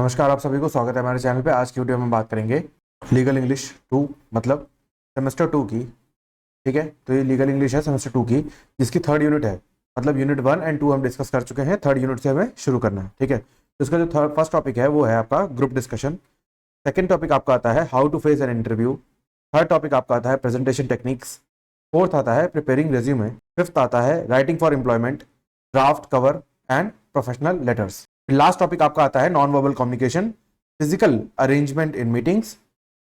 नमस्कार, आप सभी को स्वागत है हमारे चैनल पे। आज की वीडियो में बात करेंगे लीगल इंग्लिश 2 मतलब सेमेस्टर 2 की। ठीक है, तो ये लीगल इंग्लिश है सेमेस्टर 2 की, जिसकी थर्ड यूनिट है। मतलब यूनिट 1 और 2 हम डिस्कस कर चुके हैं, थर्ड यूनिट से हमें शुरू करना है। ठीक है, तो इसका जो फर्स्ट टॉपिक है वो है आपका ग्रुप डिस्कशन। सेकेंड टॉपिक आपका आता है how to face an interview. Third topic आपका आता है प्रेजेंटेशन टेक्निक्स। फोर्थ आता है प्रिपेयरिंग रेज्यूमे। फिफ्थ आता है writing for employment, draft, cover and professional letters. Last topic आपका आता है non verbal communication, physical arrangement in meetings,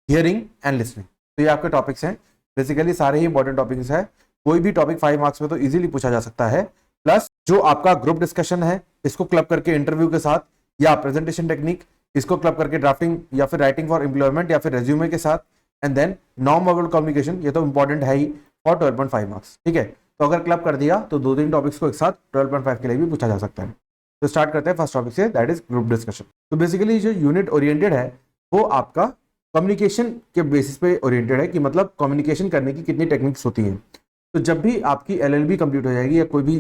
hearing and listening. तो ये आपके टॉपिक्स हैं। बेसिकली सारे ही इंपॉर्टेंट टॉपिक्स हैं। कोई भी टॉपिक 5 मार्क्स में तो इजीली पूछा जा सकता है। प्लस जो आपका ग्रुप डिस्कशन है, इसको क्लब करके इंटरव्यू के साथ, या प्रेजेंटेशन टेक्निक, इसको क्लब करके ड्राफ्टिंग या फिर राइटिंग फॉर एम्प्लॉयमेंट या फिर रेज्यूमे के साथ, and then non verbal communication, ये तो इंपॉर्टेंट है ही फॉर 12.5 मार्क्स। ठीक है, तो अगर क्लब कर दिया तो 2-3 टॉपिक्स को एक साथ 12.5 के लिए भी पूछा जा सकता है। तो स्टार्ट करते हैं फर्स्ट टॉपिक से, दैट इज ग्रुप डिस्कशन। तो बेसिकली जो यूनिट ओरिएंटेड है वो आपका कम्युनिकेशन के बेसिस पे ओरिएंटेड है, कि मतलब कम्युनिकेशन करने की कितनी टेक्निक्स होती हैं। तो जब भी आपकी एलएलबी कंप्लीट हो जाएगी या कोई भी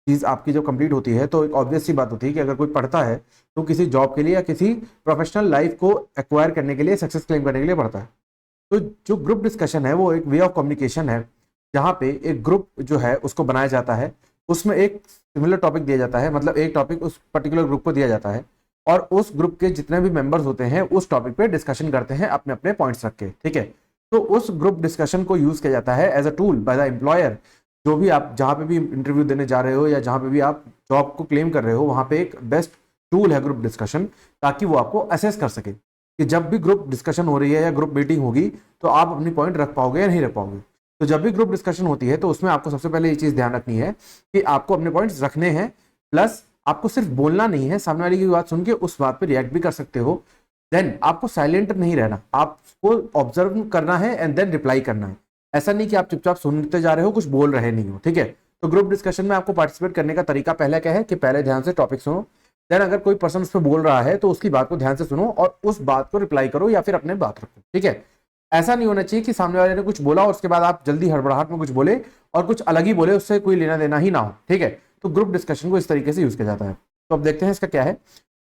चीज़ आपकी जब कंप्लीट होती है, तो एक ऑब्वियस सी बात होती है कि अगर कोई पढ़ता है तो किसी जॉब के लिए या किसी प्रोफेशनल लाइफ को एक्वायर करने के लिए, सक्सेस क्लेम करने के लिए पढ़ता है। तो जो ग्रुप डिस्कशन है वो एक वे ऑफ कम्युनिकेशन है, जहाँ पे एक ग्रुप जो है उसको बनाया जाता है, उसमें एक सिमिलर टॉपिक दिया जाता है, मतलब एक टॉपिक उस पर्टिकुलर ग्रुप को दिया जाता है, और उस ग्रुप के जितने भी मेंबर्स होते हैं उस टॉपिक पे डिस्कशन करते हैं अपने अपने पॉइंट्स रख के। ठीक है, तो उस ग्रुप डिस्कशन को यूज किया जाता है as a tool by the employer. जो भी आप जहाँ पे भी इंटरव्यू देने जा रहे हो या जहाँ पे भी आप जॉब को क्लेम कर रहे हो, वहाँ पे एक बेस्ट टूल है ग्रुप डिस्कशन, ताकि वो आपको असेस कर सके कि जब भी ग्रुप डिस्कशन हो रही है या ग्रुप मीटिंग होगी तो आप अपनी पॉइंट रख पाओगे या नहीं रख पाओगे। तो जब भी ग्रुप डिस्कशन होती है तो उसमें आपको सबसे पहले ये चीज ध्यान रखनी है कि आपको अपने पॉइंट्स रखने हैं, प्लस आपको सिर्फ बोलना नहीं है, सामने वाले की बात सुन के उस बात पे रिएक्ट भी कर सकते हो। देन आपको साइलेंट नहीं रहना, आपको ऑब्जर्व करना है एंड देन रिप्लाई करना है। ऐसा नहीं कि आप चुपचाप सुनते जा रहे हो, कुछ बोल रहे नहीं हो। ठीक है, तो ग्रुप डिस्कशन में आपको पार्टिसिपेट करने का तरीका पहले क्या है कि पहले ध्यान से टॉपिक सुनो, देन अगर कोई पर्सन उस पर बोल रहा है तो उसकी बात को ध्यान से सुनो और उस बात को रिप्लाई करो या फिर अपने बात रखो। ठीक है, ऐसा नहीं होना चाहिए कि सामने वाले ने कुछ बोला और उसके बाद आप जल्दी हड़बड़ाहट में कुछ बोले और कुछ अलग ही बोले, उससे कोई लेना देना ही ना हो। ठीक है, तो ग्रुप डिस्कशन को इस तरीके से यूज किया जाता है। तो अब देखते हैं इसका क्या है।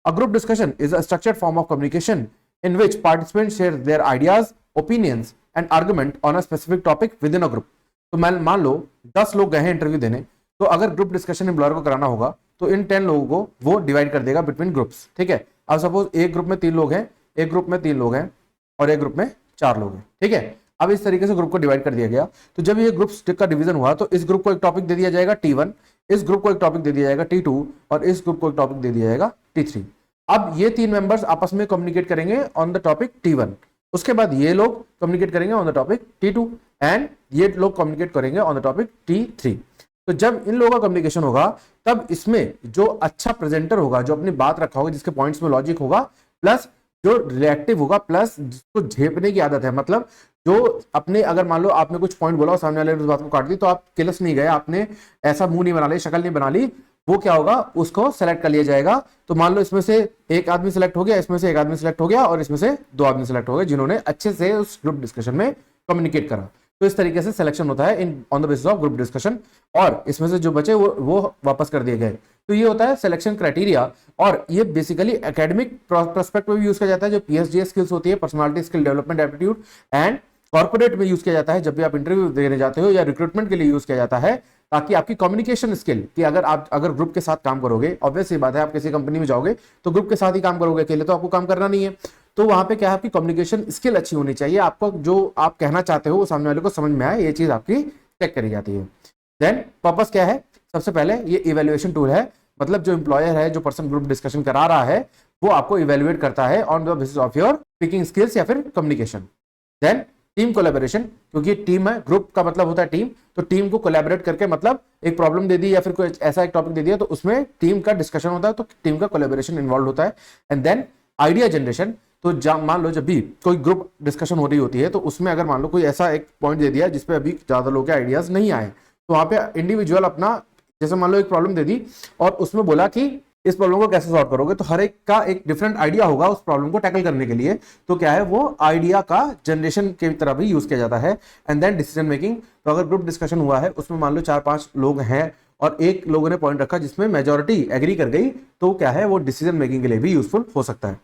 A group discussion is a structured form of communication in which participants share their ideas, opinions and argument on a specific topic with in a group. तो मान लो 10 लोग गए हैं इंटरव्यू देने, तो अगर ग्रुप डिस्कशन एम्प्लॉयर को कराना होगा तो इन 10 लोगों को वो डिवाइड कर देगा बिटवीन ग्रुप्स। ठीक है, अब सपोज एक ग्रुप में 3 लोग हैं, एक ग्रुप में 3 लोग हैं और एक ग्रुप में 4 लोग हैं। ठीक है, अब इस तरीके से ग्रुप को डिवाइड कर दिया गया। तो जब ये ग्रुप का डिवीजन हुआ तो इस ग्रुप को एक टॉपिक दे दिया जाएगा T1, इस ग्रुप को एक टॉपिक दे दिया जाएगा T2 और इस ग्रुप को एक टॉपिक दे दिया जाएगा T3। अब ये 3 मेंबर्स आपस में कम्युनिकेट करेंगे ऑन द टॉपिक T1, उसके बाद ये लोग कम्युनिकेट करेंगे on the topic T2 and ये लोग कम्युनिकेट करेंगे ऑन द टॉपिक T3। तो जब इन लोगों का कम्युनिकेशन होगा तब इसमें जो अच्छा प्रेजेंटर होगा, जो अपनी बात रखा होगा, जिसके पॉइंट्स में लॉजिक होगा, प्लस जो रिएक्टिव होगा, प्लस जिसको झेपने की आदत है, मतलब जो अपने, अगर मान लो आपने कुछ पॉइंट बोला और सामने वाले ने उस बात को काट दी, तो आप किलस नहीं गए, आपने ऐसा मुंह नहीं बना ली, शक्ल नहीं बना ली, वो क्या होगा, उसको सेलेक्ट कर लिया जाएगा। तो मान लो इसमें से एक आदमी सेलेक्ट हो गया, इसमें से एक आदमी सेलेक्ट हो गया और इसमें से 2 आदमी सेलेक्ट हो गए जिन्होंने अच्छे से उस ग्रुप डिस्कशन में कम्युनिकेट करा। तो इस तरीके से सिलेक्शन होता है in on the basis of group discussion, और इसमें से जो बचे वो वापस कर दिए गए। तो ये होता है सिलेक्शन क्राइटेरिया, और ये बेसिकली एकेडमिक प्रोस्पेक्ट में भी यूज किया जाता है। जो पीएसडीएस स्किल्स होती है, personality skill development aptitude, and corporate में यूज किया जाता है जब भी आप इंटरव्यू देने जाते हो, या रिक्रूटमेंट के लिए यूज किया जाता है, ताकि आपकी कम्युनिकेशन स्किल, कि अगर ग्रुप के साथ काम करोगे, ऑब्वियस बात है आप किसी कंपनी में जाओगे तो ग्रुप के साथ ही काम करोगे, अकेले तो आपको काम करना नहीं है। तो वहां पे क्या है, आपकी कम्युनिकेशन स्किल अच्छी होनी चाहिए, आपको जो आप कहना चाहते हो वो सामने वाले को समझ में आए, ये चीज आपकी चेक करी जाती है। देन पर्पस क्या है, सबसे पहले ये इवेल्युएशन टूल है, मतलब जो एम्प्लॉयर है, जो पर्सन ग्रुप डिस्कशन करा रहा है, वो आपको इवेल्युएट करता है on the basis of your speaking skills या फिर कम्युनिकेशन। देन टीम कोलैबोरेशन, क्योंकि टीम है, ग्रुप का मतलब होता है टीम, तो टीम को कोलैबोरेट करके, मतलब एक प्रॉब्लम दे दी या फिर कोई ऐसा एक टॉपिक दे दिया तो उसमें टीम का डिस्कशन होता है, तो टीम का कोलैबोरेशन इन्वॉल्व होता है। एंड देन आइडिया जनरेशन, तो मान लो जब भी कोई ग्रुप डिस्कशन हो रही होती है तो उसमें अगर मान लो कोई ऐसा एक पॉइंट दे दिया जिसपे अभी ज्यादा लोगों के आइडियाज नहीं आए, तो वहां पे इंडिविजुअल अपना, जैसे मान लो एक प्रॉब्लम दे दी और उसमें बोला कि इस प्रॉब्लम को कैसे सॉल्व करोगे, तो हर एक का एक डिफरेंट आइडिया होगा उस प्रॉब्लम को टैकल करने के लिए। तो क्या है, वो आइडिया का जनरेशन की तरह भी यूज किया जाता है। एंड देन डिसीजन मेकिंग, तो अगर ग्रुप डिस्कशन हुआ है, उसमें मान लो 4-5 लोग हैं और एक लोगों ने पॉइंट रखा जिसमें मेजोरिटी एग्री कर गई, तो क्या है, वो डिसीजन मेकिंग के लिए भी यूजफुल हो सकता है।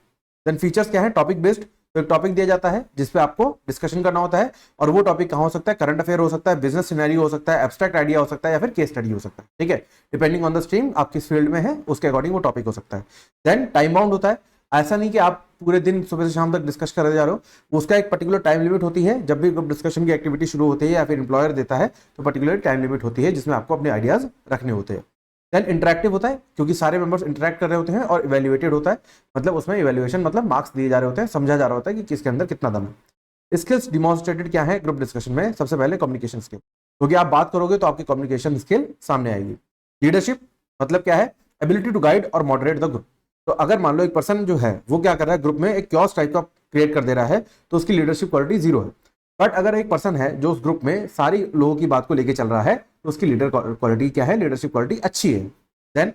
देन फीचर्स क्या है, टॉपिक बेस्ड, तो एक टॉपिक दिया जाता है जिसपे आपको डिस्कशन करना होता है, और वो टॉपिक कहाँ हो सकता है, करंट अफेयर हो सकता है, बिजनेस सिनेरियो हो सकता है, एब्स्ट्रैक्ट आइडिया हो सकता है, या फिर केस स्टडी हो सकता है, ठीक है, डिपेंडिंग ऑन द स्ट्रीम आप किस फील्ड में है उसके अकॉर्डिंग वो टॉपिक हो सकता है। देन टाइम बाउंड होता है, ऐसा नहीं कि आप पूरे दिन सुबह से शाम तक डिस्कस कर जा रहे हो, उसका एक पर्टिकुलर टाइम लिमिट होती है, जब भी ग्रुप डिस्कशन की एक्टिविटी शुरू होती है या फिर एम्प्लॉयर देता है तो पर्टिकुलर टाइम लिमिट होती है जिसमें आपको अपने आइडियाज रखने होते हैं। देन इंटरेक्टिव होता है, क्योंकि सारे मेंबर्स इंटरेक्ट कर रहे होते हैं, और इवेल्युएटेड होता है, मतलब उसमें इवेल्युएशन मतलब मार्क्स दिए जा रहे होते हैं, समझा जा रहा होता है कि किसके अंदर कितना दम है। स्किल्स डिमॉन्स्ट्रेटेड क्या है ग्रुप डिस्कशन में, सबसे पहले कम्युनिकेशन स्किल, क्योंकि आप बात करोगे तो आपकी कम्युनिकेशन स्किल सामने आएगी। लीडरशिप मतलब क्या है, एबिलिटी टू गाइड और मॉडरेट द ग्रुप, तो अगर मान लो एक पर्सन जो है वो क्या कर रहा है, ग्रुप में एक क्योस टाइप का क्रिएट कर दे रहा है, तो उसकी लीडरशिप क्वालिटी जीरो है। बट अगर एक पर्सन है जो उस ग्रुप में सारी लोगों की बात को लेके चल रहा है, तो उसकी लीडर क्वालिटी क्या है, लीडरशिप क्वालिटी अच्छी है। देन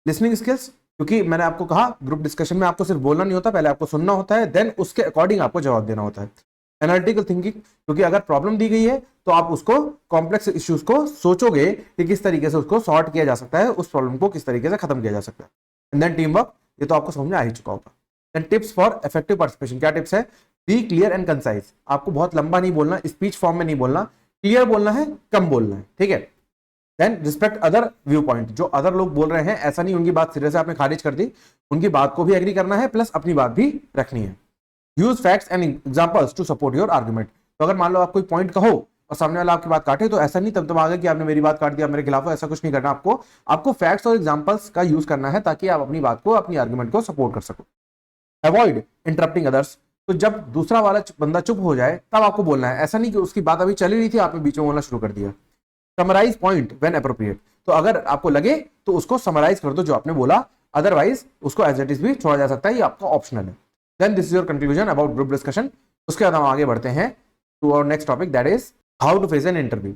लिसनिंग स्किल्स, क्योंकि मैंने आपको कहा ग्रुप डिस्कशन में आपको सिर्फ बोलना नहीं होता, पहले आपको सुनना होता है, देन उसके अकॉर्डिंग आपको जवाब देना होता है। एनालिटिकल थिंकिंग, क्योंकि अगर प्रॉब्लम दी गई है तो आप उसको कॉम्प्लेक्स इश्यूज को सोचोगे कि किस तरीके से उसको सॉर्ट किया जा सकता है, उस प्रॉब्लम को किस तरीके से खत्म किया जा सकता है। एंड देन टीम वर्क, ये तो आपको समझ में आ ही चुका होगा। Then tips for effective participation, क्या टिप्स है, बी क्लियर एंड कंसाइज, आपको बहुत लंबा नहीं बोलना, स्पीच फॉर्म में नहीं बोलना, क्लियर बोलना है, कम बोलना है, ठीक है। Then respect other view point, जो अदर लोग बोल रहे हैं ऐसा नहीं उनकी बात सिरे से आपने खारिज कर दी, उनकी बात को भी एग्री करना है, प्लस अपनी बात भी रखनी है। Use facts and examples to support your argument, तो अगर मान लो आप कोई पॉइंट कहो और सामने वाला आपकी बात काटे, तो ऐसा नहीं तब तुम आगे कि आपने मेरी बात काट दिया मेरे खिलाफ, ऐसा कुछ नहीं करना, आपको फैक्ट्स और एग्जांपल्स का यूज करना है ताकि आप अपनी बात को, अपनी आर्गुमेंट को सपोर्ट कर सको। अवॉइड इंटरप्टिंग अदर्स, तो जब दूसरा वाला बंदा चुप हो जाए तब आपको बोलना है, ऐसा नहीं कि उसकी बात अभी चली रही थी आपने बीच में बोलना शुरू कर दिया। समराइज पॉइंट व्हेन एप्रोप्रिएट, तो अगर आपको लगे तो उसको समराइज कर दो जो आपने बोला, अदरवाइज उसको एज इट इज भी छोड़ा जा सकता है, ये आपका ऑप्शनल है। Then this is your conclusion about group discussion. उसके बाद हम आगे बढ़ते हैं to our next topic, that is how to face an interview.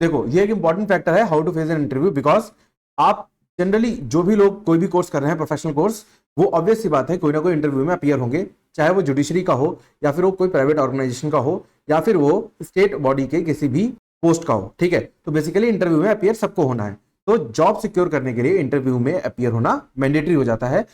देखो ये एक इंपॉर्टेंट फैक्टर है, how to face an interview, because आप जनरली जो भी लोग कोई भी कोर्स कर रहे हैं, प्रोफेशनल कोर्स, वो ऑब्वियस सी बात है कोई ना कोई इंटरव्यू में अपीयर होंगे, चाहे वो जुडिशरी का हो, या फिर वो कोई प्राइवेट ऑर्गेनाइजेशन का हो, या फिर वो स्टेट बॉडी के किसी भी पोस्ट का हो, ठीक है। तो बेसिकली इंटरव्यू में अपीयर सबको होना है, तो जॉब सिक्योर करने के लिए इंटरव्यू में अपीयर होना मैंडेटरी हो जाता है।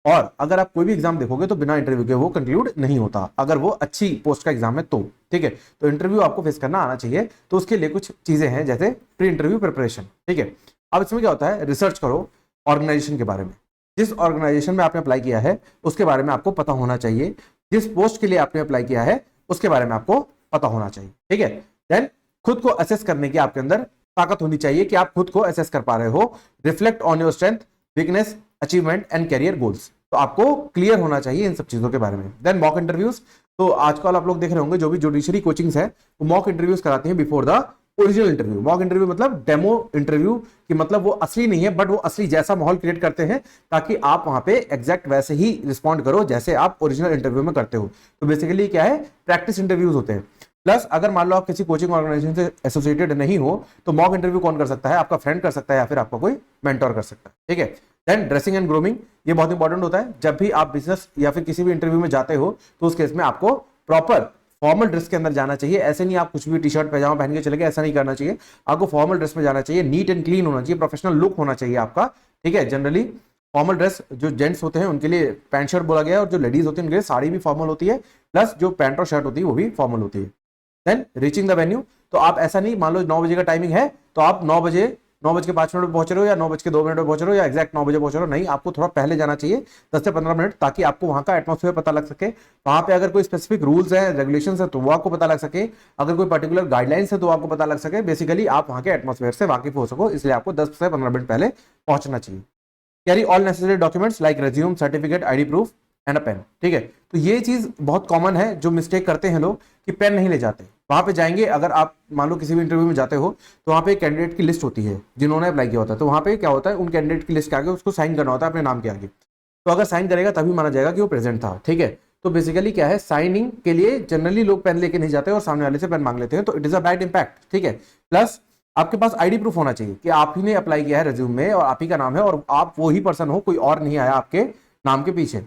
और अगर आप कोई भी एग्जाम देखोगे तो बिना इंटरव्यू के वो कंक्लूड नहीं होता, अगर वो अच्छी पोस्ट का एग्जाम है तो, ठीक है। तो इंटरव्यू आपको फेस करना आना चाहिए, तो उसके लिए कुछ चीजें हैं जैसे प्री इंटरव्यू प्रिपरेशन, ठीक है। अब इसमें क्या होता है, रिसर्च करो ऑर्गेनाइजेशन के बारे में, जिस ऑर्गेनाइजेशन में आपने अप्लाई किया है उसके बारे में आपको पता होना चाहिए, जिस पोस्ट के लिए आपने अप्लाई किया है उसके बारे में आपको पता होना चाहिए, ठीक है। देन खुद को असेस करने की आपके अंदर ताकत होनी चाहिए कि आप खुद को असेस कर पा रहे हो, reflect on your strength, weakness, achievement and career goals, तो आपको क्लियर होना चाहिए इन सब चीजों के बारे में। देन मॉक इंटरव्यूज, तो आजकल आप लोग देख रहे होंगे जो भी जुडिशरी कोचिंग्स है वो मॉक इंटरव्यूज कराती हैं before the original interview. Mock interview मतलब डेमो इंटरव्यू की, मतलब वो असली नहीं है बट वो असली जैसा माहौल क्रिएट करते हैं ताकि आप वहां पे एग्जैक्ट वैसे ही रिस्पॉन्ड करो जैसे आप ओरिजिनल इंटरव्यू में करते हो। तो बेसिकली क्या है, प्रैक्टिस इंटरव्यूज होते हैं। प्लस अगर मान लो आप किसी कोचिंग ऑर्गेनाइजेशन से एसोसिएटेड नहीं हो तो मॉक इंटरव्यू कौन कर सकता है, आपका फ्रेंड कर सकता है या फिर आपका कोई मेंटोर कर सकता है, ठीक है। देन ड्रेसिंग एंड ग्रूमिंग, ये बहुत इंपॉर्टेंट होता है। जब भी आप बिजनेस या फिर किसी भी इंटरव्यू में जाते हो तो उस केस में आपको प्रॉपर फॉर्मल ड्रेस के अंदर जाना चाहिए, ऐसे नहीं आप कुछ भी टी शर्ट पैजामा पहन के चले गए, ऐसा नहीं करना चाहिए, आपको फॉर्मल ड्रेस में जाना चाहिए, नीट एंड क्लीन होना चाहिए, प्रोफेशनल लुक होना चाहिए आपका, ठीक है। जनरली फॉर्मल ड्रेस जो जेंट्स होते हैं उनके लिए पैंट शर्ट बोला गया है, और जो लेडीज होती है उनके लिए साड़ी भी फॉर्मल होती है, प्लस जो पैंट और शर्ट होती है वो भी फॉर्मल होती है। देन रीचिंग द वेन्यू, तो आप ऐसा नहीं मान लो 9 बजे का टाइमिंग है तो आप 9:05 पहुंच रहे हो या 9:02 पहुंच रहे हो या एग्जैक्ट 9 बजे पहुंच रहे हो, नहीं, आपको थोड़ा पहले जाना चाहिए 10 से 15 मिनट, ताकि आपको वहां का एटमॉस्फेयर पता लग सके, वहां पे अगर कोई स्पेसिफिक रूल्स है, रेगुलेशंस है तो वो आपको पता लग सके, अगर कोई पर्टिकुलर गाइडलाइंस है तो आपको पता लग सके, बेसिकली आप वहां के एटमॉस्फेयर से वाकिफ हो सको, इसलिए आपको 10 से 15 मिनट पहले पहुंचना चाहिए। Carry all necessary documents like resume, certificate, ID proof and a pen, ठीक है। तो ये चीज बहुत कॉमन है, जो मिस्टेक करते हैं लोग कि पेन नहीं ले जाते। वहां पे जाएंगे, अगर आप मान लो किसी भी इंटरव्यू में जाते हो तो वहां पे कैंडिडेट की लिस्ट होती है जिन्होंने अप्लाई किया होता है, तो वहां पे क्या होता है, उन कैंडिडेट की लिस्ट के आगे उसको साइन करना होता है अपने नाम के आगे, तो अगर साइन करेगा तभी माना जाएगा कि वो प्रेजेंट था, ठीक है। तो बेसिकली क्या है, साइनिंग के लिए जनरली लोग पेन लेके नहीं जाते और सामने वाले से पेन मांग लेते हैं, तो it is a bad impact, ठीक है। प्लस आपके पास आईडी प्रूफ होना चाहिए कि आप ही ने अप्लाई किया है रेज्यूम में और आप ही का नाम है और आप वो ही पर्सन हो, कोई और नहीं आया आपके नाम के पीछे।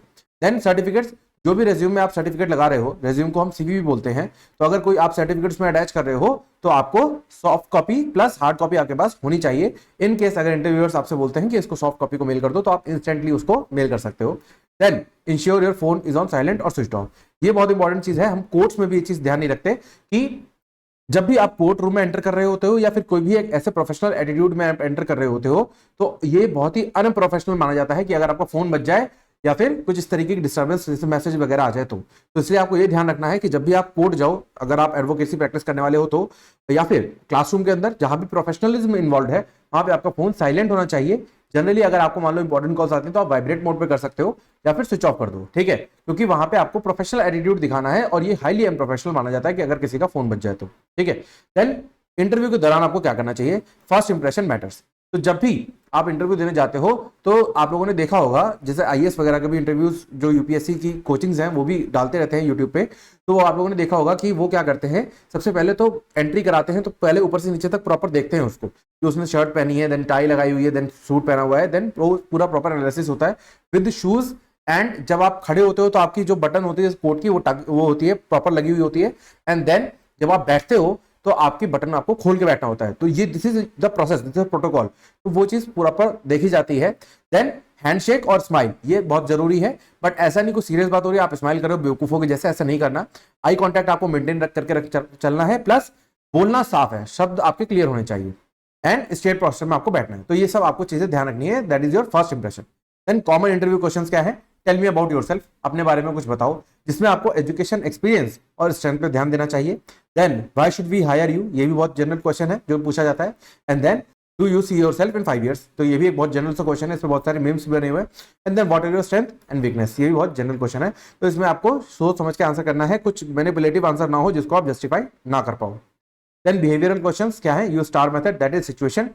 देन सर्टिफिकेट्स, जो भी रेज्यूम में आप सर्टिफिकेट लगा रहे हो, रेज्यूम को हम सीवी भी बोलते हैं, तो अगर कोई आप सर्टिफिकेट उसमें अटैच कर रहे हो तो आपको soft copy plus hard copy आपके पास होनी चाहिए। इन केस अगर इंटरव्यूअर्स आपसे बोलते हैं कि इसको सॉफ्ट कॉपी को मेल कर दो, तो आप इंस्टेंटली उसको मेल कर सकते हो। Then ensure your phone is on silent और स्विच ऑफ। ये बहुत इंपॉर्टेंट चीज है, हम कोर्ट्स में भी ये चीज ध्यान नहीं रखते कि जब भी आप कोर्ट रूम में एंटर कर रहे होते हो या फिर कोई भी एक ऐसे प्रोफेशनल एटीट्यूड में आप एंटर कर रहे होते हो, तो ये बहुत ही अनप्रोफेशनल माना जाता है कि अगर आपका फोन बज जाए या फिर कुछ इस तरीके की डिस्टर्बेंस जैसे मैसेज वगैरह आ जाए तो इसलिए आपको ये ध्यान रखना है कि जब भी आप कोर्ट जाओ, अगर आप एडवोकेसी प्रैक्टिस करने वाले हो तो, या फिर क्लासरूम के अंदर जहां भी प्रोफेशनलिज्म इन्वॉल्व है, वहां पे आपका फोन साइलेंट होना चाहिए। जनरली अगर आपको मान लो इंपॉर्टेंट कॉल्स आती हैं तो आप वाइब्रेट मोड पे कर सकते हो या फिर स्विच ऑफ कर दो, ठीक है, क्योंकि वहां पे आपको प्रोफेशनल एटीट्यूड दिखाना है और ये हाईली अनप्रोफेशनल माना जाता है कि अगर किसी का फोन बज जाए तो, ठीक है। देन इंटरव्यू के दौरान आपको क्या करना चाहिए? First impression matters. तो जब भी आप इंटरव्यू देने जाते हो तो आप लोगों ने देखा होगा, जैसे आईएएस वगैरह के भी इंटरव्यूज जो यूपीएससी की कोचिंग्स हैं वो भी डालते रहते हैं यूट्यूब पे, तो वो आप लोगों ने देखा होगा कि वो क्या करते हैं, सबसे पहले तो एंट्री कराते हैं तो पहले ऊपर से नीचे तक प्रॉपर देखते हैं उसको कि उसने शर्ट पहनी है, देन टाई लगाई हुई है, देन सूट पहना हुआ है, देन वो पूरा प्रॉपर एनालिसिस होता है विद शूज। एंड जब आप खड़े होते हो तो आपकी जो बटन होती है कोट की वो होती है प्रॉपर लगी हुई होती है, एंड देन जब आप बैठते हो तो आपकी बटन आपको खोल के बैठना होता है। तो ये this is the process, this is protocol, तो वो चीज पूरा पर देखी जाती है। देन हैंडशेक और स्माइल, ये बहुत जरूरी है, बट ऐसा नहीं कोई सीरियस बात हो रही है आप स्माइल करो बेवकूफों के जैसे, ऐसा नहीं करना। आई कांटेक्ट आपको मेंटेन करके चलना है, प्लस बोलना साफ है, शब्द आपके क्लियर होने चाहिए, एंड स्ट्रेट पोस्चर में आपको बैठना है। तो ये सब आपको चीजें ध्यान रखनी है, that is your first impression. Then common interview questions क्या है? टेल मी अबाउट योरसेल्फ, अपने बारे में कुछ बताओ, जिसमें आपको एजुकेशन, एक्सपीरियंस और स्ट्रेंथ पे ध्यान देना चाहिए। Then why should we hire you, ये भी बहुत जनरल क्वेश्चन है जो पूछा जाता है। And then do you see yourself in 5 years, तो ये भी एक बहुत जनरल सा क्वेश्चन है, इसमें बहुत सारे मीम्स बने हुए हैं। And then what are your strength and weakness, ये भी बहुत जनरल क्वेश्चन है, तो इसमें आपको सोच समझ के आंसर करना है, कुछ मैनिपुलेटिव आंसर ना हो जिसको आप जस्टिफाई ना कर पाओ। देन बिहेवियरल क्वेश्चंस क्या है? Use star method, that is situation,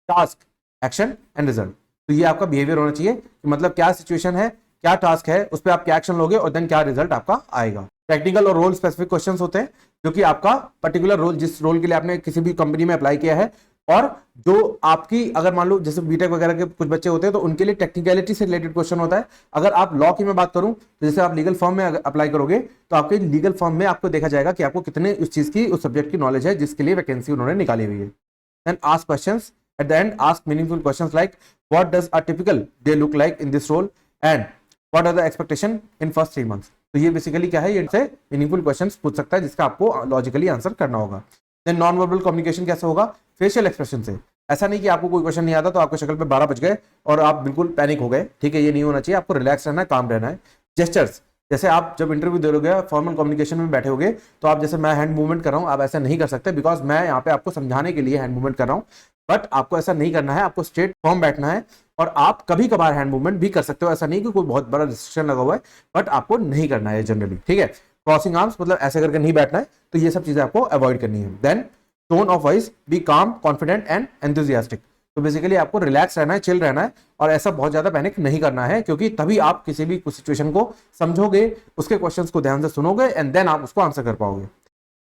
task, action and result. तो ये आपका बिहेवियर होना चाहिए कि मतलब क्या सिचुएशन है, क्या टास्क है, उस पर आप क्या एक्शन लोगे और देन क्या रिजल्ट आपका आएगा। टेक्निकल और रोल स्पेसिफिक क्वेश्चंस होते हैं जो कि आपका पर्टिकुलर रोल, जिस रोल के लिए आपने किसी भी कंपनी में अप्लाई किया है, और जो आपकी अगर मान लो जैसे बीटेक वगैरह के कुछ बच्चे होते हैं तो उनके लिए टेक्निकलिटी से रिलेटेड क्वेश्चन होता है। अगर आप लॉ की मैं बात करूं तो जैसे आप लीगल फर्म में अप्लाई करोगे तो आपके लीगल फर्म में आपको देखा जाएगा कि आपको कितने उस चीज की, उस सब्जेक्ट की नॉलेज है जिसके लिए वैकेंसी उन्होंने निकाली हुई है। Then ask questions at the end, ask meaningful questions like what does a typical day look like in this role and what are the expectation in first 3 months। तो ये बेसिकली क्या है, ये से मीनिंगफुल क्वेश्चंस पूछ सकता है जिसका आपको लॉजिकली आंसर करना होगा। देन नॉन वर्बल कम्युनिकेशन कैसे होगा? फेशियल एक्सप्रेशन से। ऐसा नहीं कि आपको कोई क्वेश्चन नहीं आता तो आपके शक्ल पे 12 बज गए और आप बिल्कुल पैनिक हो गए, ठीक है, ये नहीं होना चाहिए, आपको रिलैक्स रहना है, काम रहना है। जेस्चर्स, जैसे आप जब इंटरव्यू दे रहोगे, फॉर्मल कम्युनिकेशन में बैठे होगे तो आप जैसे मैं हैंड मूवमेंट कर रहा हूं, आप ऐसा नहीं कर सकते, बिकॉज मैं यहाँ पे आपको समझाने के लिए हैंड मूवमेंट कर रहा हूं, बट आपको ऐसा नहीं करना है, आपको स्ट्रेट फॉर्म बैठना है। और आप कभी कभार हैंड मूवमेंट भी कर सकते हो, ऐसा नहीं कि कोई बहुत बड़ा रिस्ट्रिक्शन लगा हुआ है, बट आपको नहीं करना है जनरली, ठीक है। क्रॉसिंग आर्म्स मतलब ऐसे करके नहीं बैठना है, तो ये सब चीजें आपको अवॉइड करनी है। Then tone of voice, be calm, confident and enthusiastic. तो बेसिकली आपको रिलैक्स रहना है, चिल रहना है, और ऐसा बहुत ज्यादा पैनिक नहीं करना है, क्योंकि तभी आप किसी भी सिचुएशन को समझोगे, उसके क्वेश्चंस को ध्यान से सुनोगे एंड देन आप उसको आंसर कर पाओगे।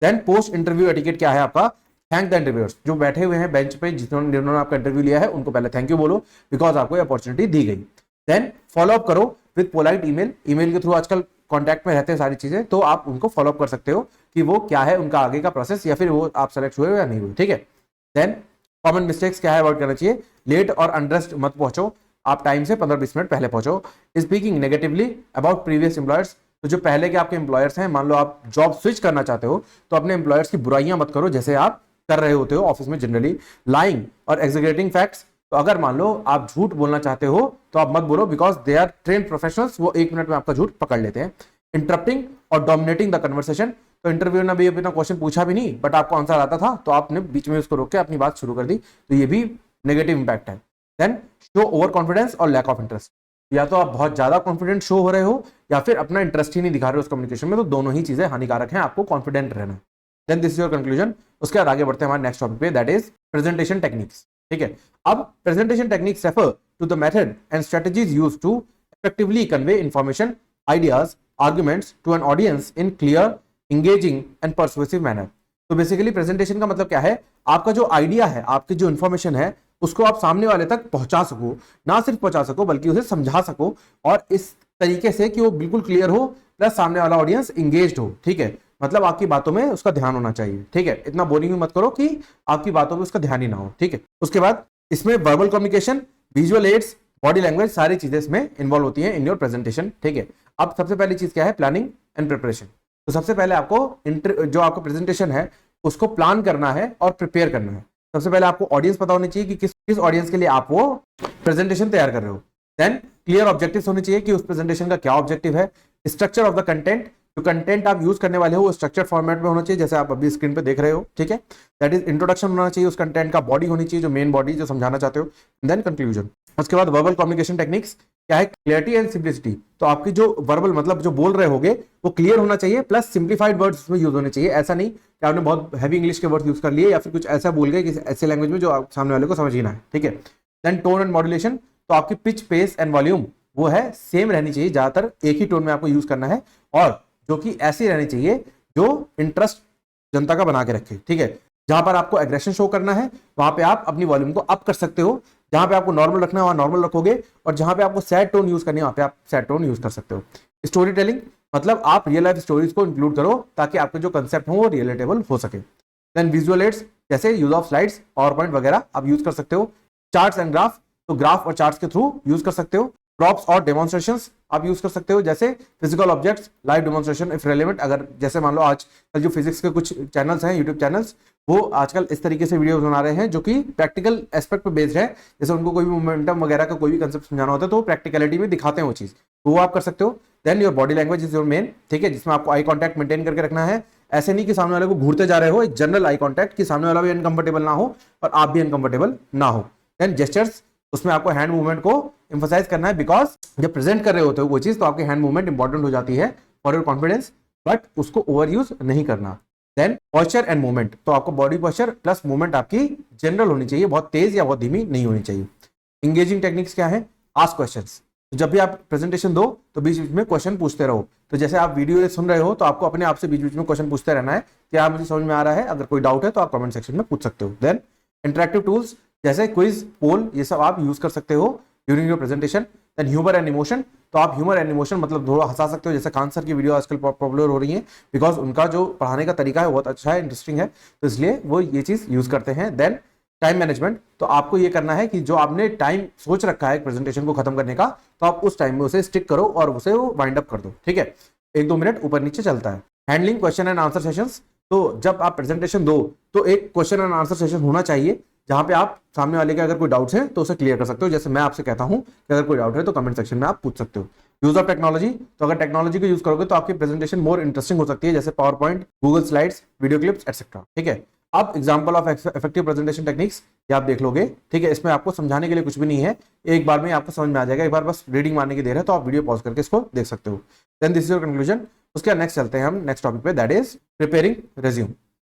देन पोस्ट इंटरव्यू एटिकेट क्या है आपका? थैंक द इंटरव्यूअर्स, जो बैठे हुए हैं बेंच पे जिन्होंने आपका इंटरव्यू लिया है, उनको पहले थैंक यू बोलो बिकॉज आपको अपॉर्चुनिटी दी गई। देन फॉलो अप करो विद पोलाइट ईमेल, ईमेल के थ्रू आजकल कॉन्टैक्ट में रहते हैं सारी चीजें, तो आप उनको फॉलो अप कर सकते हो कि वो क्या है उनका आगे का प्रोसेस, या फिर वो आप सेलेक्ट हुए या नहीं हुए, ठीक है। देन कॉमन मिस्टेक्स क्या है, अवॉइड करना चाहिए? लेट और अनड्रेस्ड मत पहुंचो, आप टाइम से 15-20 मिनट पहले पहुंचो। Speaking negatively about previous employers, तो जो पहले के आपके एम्प्लॉयर्स हैं, मान लो आप जॉब स्विच करना चाहते हो तो अपने एम्प्लॉयर्स की बुराइयां मत करो जैसे आप कर रहे होते हो ऑफिस में जनरली। लाइंग और एग्जीगरेटिंग फैक्ट्स, तो अगर मान लो आप झूठ बोलना चाहते हो तो आप मत बोलो, because they are trained professionals, वो 1 मिनट में आपका झूठ पकड़ लेते हैं। इंटरप्टिंग और डोमिनेटिंग द कन्वर्सेशन, तो इंटरव्यू ने भी अपना क्वेश्चन पूछा भी नहीं बट आपको आंसर आता था, तो आपने बीच में उसको रोक के अपनी बात शुरू कर दी, तो ये भी नेगेटिव इंपैक्ट है। देन शो ओवर कॉन्फिडेंस और लैक ऑफ इंटरेस्ट, या तो आप बहुत ज्यादा कॉन्फिडेंट शो हो रहे हो या फिर अपना इंटरेस्ट ही नहीं दिखा रहे हो उस कम्युनिकेशन में, तो दोनों ही चीजें हानिकारक हैं, आपको कॉन्फिडेंट रहना। Then this is your conclusion. उसके बाद आगे बढ़ते हैं हमारे नेक्स्ट टॉपिक पे, दैट इज प्रेजेंटेशन टेक्निक्स, ठीक है। अब presentation techniques refer to the method and strategies used to effectively convey information, ideas, arguments to an audience in clear, engaging and persuasive manner. तो बेसिकली प्रेजेंटेशन का मतलब क्या है? आपका जो आइडिया है, आपकी जो इंफॉर्मेशन है, उसको आप सामने वाले तक पहुंचा सको, ना सिर्फ पहुंचा सको बल्कि उसे समझा सको, और इस तरीके से कि वो बिल्कुल क्लियर हो, प्लस सामने वाला ऑडियंस इंगेज्ड हो, ठीक है, मतलब आपकी बातों में उसका ध्यान होना चाहिए, ठीक है, इतना बोरिंग भी मत करो कि आपकी बातों में उसका ध्यान ही ना हो, ठीक है। उसके बाद इसमें verbal communication, visual aids, body language, सारी चीजें इसमें इन्वॉल्व होती हैं इन योर प्रेजेंटेशन, ठीक है। अब सबसे पहली चीज क्या है, प्लानिंग एंड प्रिपरेशन। तो सबसे पहले आपको जो आपका प्रेजेंटेशन है उसको प्लान करना है और प्रिपेयर करना है। सबसे पहले आपको ऑडियंस पता होनी चाहिए कि किस ऑडियंस के लिए आप वो प्रेजेंटेशन तैयार कर रहे हो। देन क्लियर ऑब्जेक्टिव्स होने चाहिए कि उस प्रेजेंटेशन का क्या ऑब्जेक्टिव है। स्ट्रक्चर ऑफ द कंटेंट, जो कंटेंट आप यूज करने वाले हो वो स्ट्रक्चर फॉर्मेट में होना चाहिए, जैसे आप अभी स्क्रीन पे देख रहे हो, ठीक है। दैट इज इंट्रोडक्शन होना चाहिए उस कंटेंट का, बॉडी होनी चाहिए जो मेन बॉडी जो समझाना चाहते हो, देन कंक्लूजन। उसके बाद वर्बल कम्युनिकेशन टेक्निक्स क्या है, क्लियरिटी एंड सिंप्लिसिटी। तो आपकी जो वर्बल मतलब जो बोल रहे होगे वो क्लियर होना चाहिए, प्लस सिंप्लीफाइड वर्ड्स उसमें यूज होने चाहिए। ऐसा नहीं कि आपने बहुत हैवी इंग्लिश के वर्ड्स यूज कर लिए या फिर कुछ ऐसा बोल गए कि ऐसे लैंग्वेज में जो आप सामने वाले को समझ ही ना है, ठीक है। देन टोन एंड मॉड्यूलेशन, तो आपकी पिच, पेस एंड वॉल्यूम वो है सेम रहनी चाहिए, ज्यादातर एक ही टोन में आपको यूज करना है, और जो कि ऐसी रहनी चाहिए जो इंटरेस्ट जनता का बना के रखे, ठीक है। जहां पर आपको एग्रेशन शो करना है वहां पे आप अपनी वॉल्यूम को अप कर सकते हो, जहां पे आपको नॉर्मल रखना है वहां नॉर्मल रखोगे, और जहां पे आपको सैड टोन यूज करनी है वहां पे आप सैड टोन यूज कर सकते हो। स्टोरी टेलिंग, मतलब आप रियल लाइफ स्टोरीज को इंक्लूड करो ताकि आपके जो कंसेप्ट हो वो रिलेटेबल हो सके। देन विजुअल एड्स, जैसे use of slides, power point वगैरह आप यूज कर सकते हो। चार्ट्स एंड ग्राफ, तो ग्राफ और चार्ट्स के थ्रू यूज कर सकते हो। प्रॉप्स और डेमोन्स्ट्रेशंस आप यूज कर सकते हो, जैसे physical objects, live demonstration if relevant. अगर जैसे मान लो आजकल जो फिजिक्स के कुछ चैनल्स हैं, यूट्यूब चैनल्स, वो आजकल इस तरीके से वीडियोस बना रहे हैं जो कि प्रैक्टिकल एस्पेक्ट पे बेस्ड है, जैसे उनको कोई भी मोमेंटम वगैरह का कोई भी कंसेप्ट समझाना होता है तो वो प्रैक्टिकलिटी में दिखाते हैं वो चीज, तो वो आप कर सकते हो। Then your body language is your main, ठीक है, जिसमें आपको आई कॉन्टैक्ट मेंटेन करके रखना है। ऐसे नहीं कि सामने वाले को घूरते जा रहे हो, एक जनरल आई कॉन्टैक्ट कि सामने वाला भी अनकंफर्टेबल ना हो और आप भी अनकंफर्टेबल ना हो। देन जेस्चर्स, उसमें आपको हैंड मूवमेंट को एम्फसाइज करना है, बिकॉज जब प्रेजेंट कर रहे होते हो वो चीज तो आपकी हैंड मूवमेंट इंपॉर्टेंट हो जाती है फॉर योर कॉन्फिडेंस, बट उसको ओवर यूज नहीं करना। देन पॉस्चर एंड मूवमेंट, तो आपको बॉडी पॉस्चर प्लस मूवमेंट आपकी जनरल होनी चाहिए, बहुत तेज या बहुत धीमी नहीं होनी चाहिए। इंगेजिंग टेक्निक्स क्या है, आस्क क्वेश्चंस। जब भी आप प्रेजेंटेशन दो तो बीच बीच में क्वेश्चन पूछते रहो, तो जैसे आप वीडियो सुन रहे हो तो आपको अपने आप से बीच बीच में क्वेश्चन पूछते रहना है, क्या मुझे समझ में आ रहा है, अगर कोई डाउट है तो आप कमेंट सेक्शन में पूछ सकते हो। देन इंटरेक्टिव टूल्स जैसे क्विज, पोल, ये सब आप यूज कर सकते हो during your presentation. Then humour and emotion, तो आप ह्यूमर एंड इमोशन मतलब थोड़ा हंसा सकते हो, जैसे खान सर की वीडियो आजकल पॉपुलर हो रही है बिकॉज उनका जो पढ़ाने का तरीका है बहुत अच्छा है, इंटरेस्टिंग है, तो इसलिए वो ये चीज यूज करते हैं। देन टाइम मैनेजमेंट, तो आपको ये करना है कि जो आपने टाइम सोच रखा है प्रेजेंटेशन को खत्म करने का, तो आप उस टाइम में उसे स्टिक करो और उसे वाइंड अप कर दो, ठीक है। 1-2 मिनट ऊपर नीचे चलता है। Handling question and answer sessions, तो जब आप प्रेजेंटेशन दो तो एक क्वेश्चन एंड आंसर सेशन होना चाहिए जहां पे आप सामने वाले के अगर कोई डाउट्स हैं तो उसे क्लियर कर सकते हो, जैसे मैं आपसे कहता हूं कि अगर कोई डाउट है तो कमेंट सेक्शन में आप पूछ सकते हो। यूज ऑफ टेक्नोलॉजी, तो अगर टेक्नोलॉजी को यूज करोगे तो आपकी प्रेजेंटेशन मोर इंटरेस्टिंग हो सकती है, जैसे power point, Google slides, video clips etcetera, ठीक है। अब example of effective presentation techniques ये आप देख लोगे, ठीक है, इसमें आपको समझाने के लिए कुछ भी नहीं है, एक बार में आपको समझ में आ जाएगा, एक बार बस रीडिंग मारने की देर है तो आप वीडियो पॉज करके इसको देख सकते हो। Then this is your conclusion. उसके बाद नेक्स्ट चलते हैं हम नेक्स्ट टॉपिक पे, दैट इज प्रिपेयरिंग रिज्यूम।